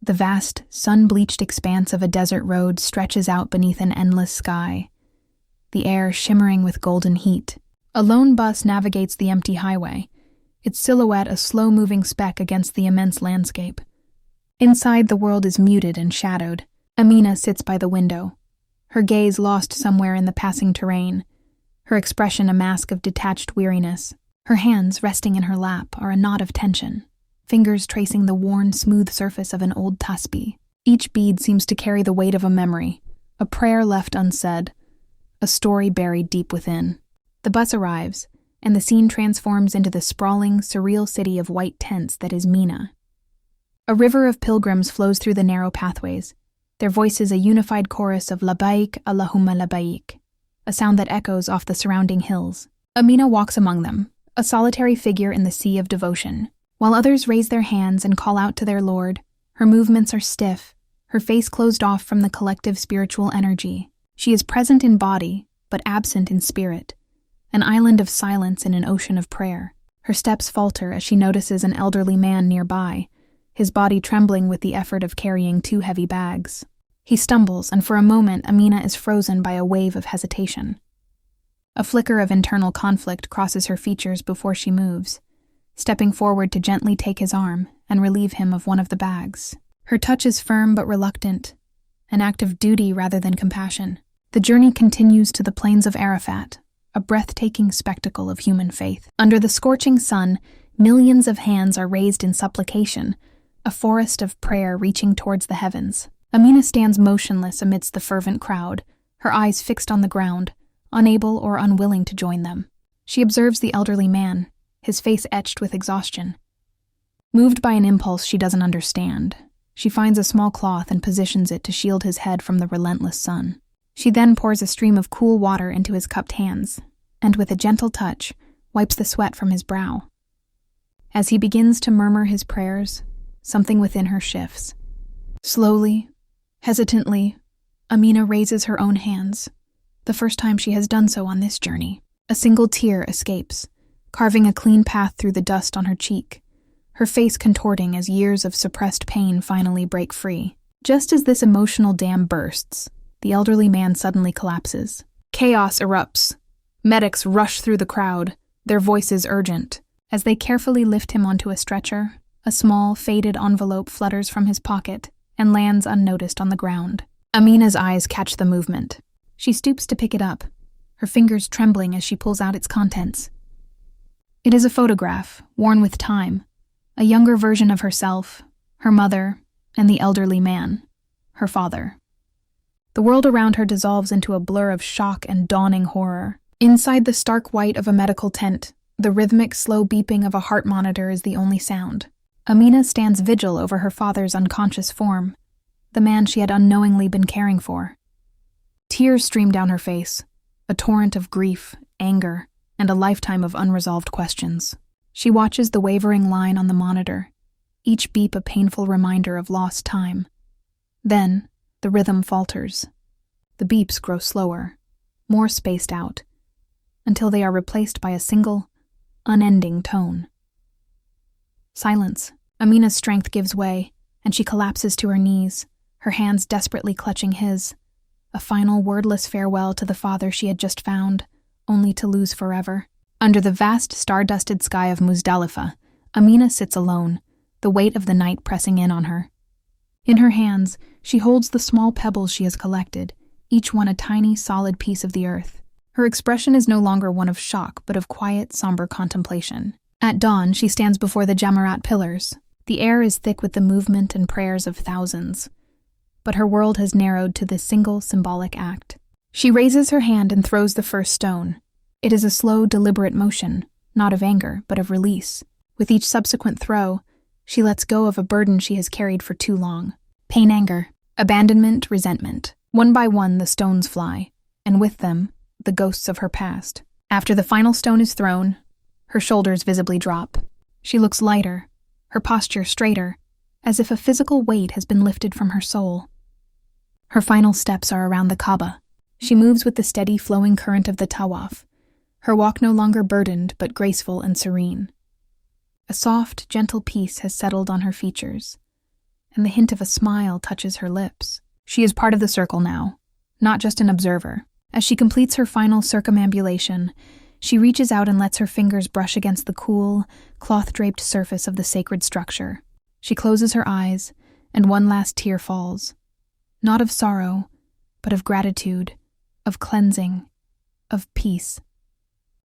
The vast, sun-bleached expanse of a desert road stretches out beneath an endless sky, the air shimmering with golden heat. A lone bus navigates the empty highway, its silhouette a slow-moving speck against the immense landscape. Inside, the world is muted and shadowed. Amina sits by the window, her gaze lost somewhere in the passing terrain, her expression a mask of detached weariness. Her hands, resting in her lap, are a knot of tension, fingers tracing the worn, smooth surface of an old tasbih. Each bead seems to carry the weight of a memory, a prayer left unsaid, a story buried deep within. The bus arrives, and the scene transforms into the sprawling, surreal city of white tents that is Mina. A river of pilgrims flows through the narrow pathways, their voices a unified chorus of Labbaik Allahumma Labbaik, a sound that echoes off the surrounding hills. Amina walks among them, a solitary figure in the sea of devotion. While others raise their hands and call out to their Lord, her movements are stiff, her face closed off from the collective spiritual energy. She is present in body, but absent in spirit, an island of silence in an ocean of prayer. Her steps falter as she notices an elderly man nearby, his body trembling with the effort of carrying 2 heavy bags. He stumbles, and for a moment Amina is frozen by a wave of hesitation. A flicker of internal conflict crosses her features before she moves, stepping forward to gently take his arm and relieve him of one of the bags. Her touch is firm but reluctant, an act of duty rather than compassion. The journey continues to the plains of Arafat, a breathtaking spectacle of human faith. Under the scorching sun, millions of hands are raised in supplication, a forest of prayer reaching towards the heavens. Amina stands motionless amidst the fervent crowd, her eyes fixed on the ground, unable or unwilling to join them. She observes the elderly man, his face etched with exhaustion. Moved by an impulse she doesn't understand, she finds a small cloth and positions it to shield his head from the relentless sun. She then pours a stream of cool water into his cupped hands, and with a gentle touch, wipes the sweat from his brow. As he begins to murmur his prayers, something within her shifts. Slowly, hesitantly, Amina raises her own hands, the first time she has done so on this journey. A single tear escapes, carving a clean path through the dust on her cheek, her face contorting as years of suppressed pain finally break free. Just as this emotional dam bursts, the elderly man suddenly collapses. Chaos erupts. Medics rush through the crowd, their voices urgent. As they carefully lift him onto a stretcher, a small, faded envelope flutters from his pocket and lands unnoticed on the ground. Amina's eyes catch the movement. She stoops to pick it up, her fingers trembling as she pulls out its contents. It is a photograph, worn with time, a younger version of herself, her mother, and the elderly man, her father. The world around her dissolves into a blur of shock and dawning horror. Inside the stark white of a medical tent, the rhythmic, slow beeping of a heart monitor is the only sound. Amina stands vigil over her father's unconscious form, the man she had unknowingly been caring for. Tears stream down her face, a torrent of grief, anger, and a lifetime of unresolved questions. She watches the wavering line on the monitor, each beep a painful reminder of lost time. Then, the rhythm falters. The beeps grow slower, more spaced out, until they are replaced by a single, unending tone. Silence. Amina's strength gives way, and she collapses to her knees, her hands desperately clutching his, a final wordless farewell to the father she had just found, only to lose forever. Under the vast star-dusted sky of Muzdalifah, Amina sits alone, the weight of the night pressing in on her. In her hands, she holds the small pebbles she has collected, each one a tiny, solid piece of the earth. Her expression is no longer one of shock, but of quiet, somber contemplation. At dawn, she stands before the Jamarat pillars. The air is thick with the movement and prayers of thousands, but her world has narrowed to this single symbolic act. She raises her hand and throws the first stone. It is a slow, deliberate motion, not of anger, but of release. With each subsequent throw, she lets go of a burden she has carried for too long. Pain, anger, abandonment, resentment. One by one, the stones fly, and with them, the ghosts of her past. After the final stone is thrown, her shoulders visibly drop. She looks lighter, her posture straighter, as if a physical weight has been lifted from her soul. Her final steps are around the Kaaba. She moves with the steady flowing current of the tawaf, her walk no longer burdened but graceful and serene. A soft, gentle peace has settled on her features, and the hint of a smile touches her lips. She is part of the circle now, not just an observer. As she completes her final circumambulation, she reaches out and lets her fingers brush against the cool, cloth-draped surface of the sacred structure. She closes her eyes, and one last tear falls. Not of sorrow, but of gratitude, of cleansing, of peace.